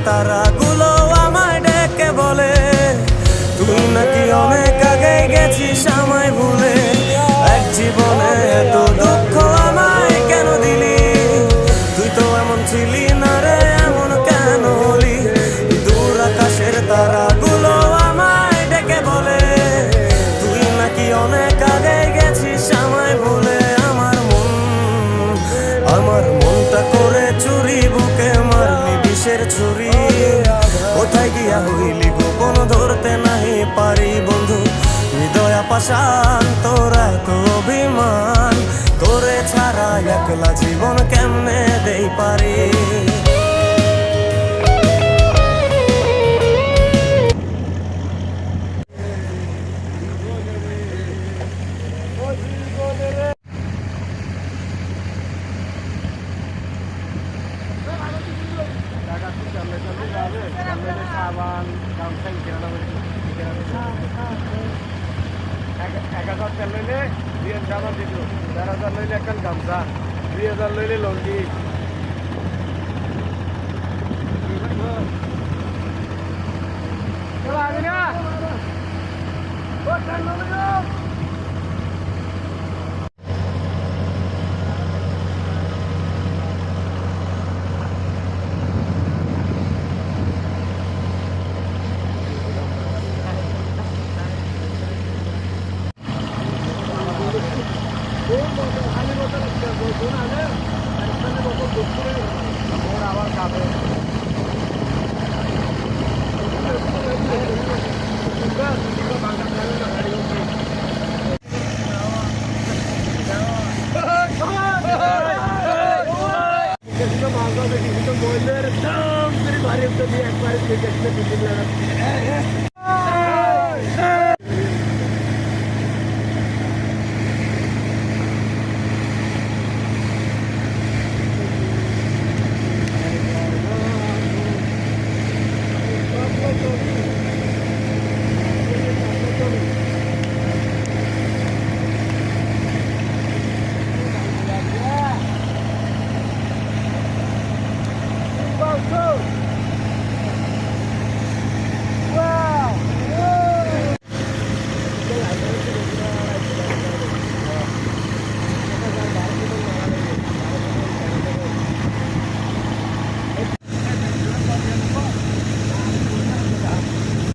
তারাগুলো আমায় ডেকে বলে তুই নাকি অনেক আগে গেছিস আমায় ভুলে। এক জীবনে এত দুঃখ আমায় কেন দিলি, তুই তো এমন ছিলি না রে, এমন কেন হলি। দূর আকাশের তারাগুলো আমায় ডেকে বলে তুই নাকি অনেক আগে গেছিস আমায় ভুলে। আমার মনটা করে চুরি, বুকে মারলি বিষের ছুরি। কোথায় গিয়া হইলি গোপন ধরতে নাহি পারি বন্ধু। হৃদয় পাষাণ তোর এত অভিমান, তোরে ছাড়া একলা জীবন কেমনে দেই পারি। সাবান গামছা এক হাজার তেল লইলে 2000 সাবান দিত, 4000 লইলে একটা গামছা, 2000 লইলে লঙ্গি। আবার খাবে মালদা দেখি তো বললে একদম ভারী একবারে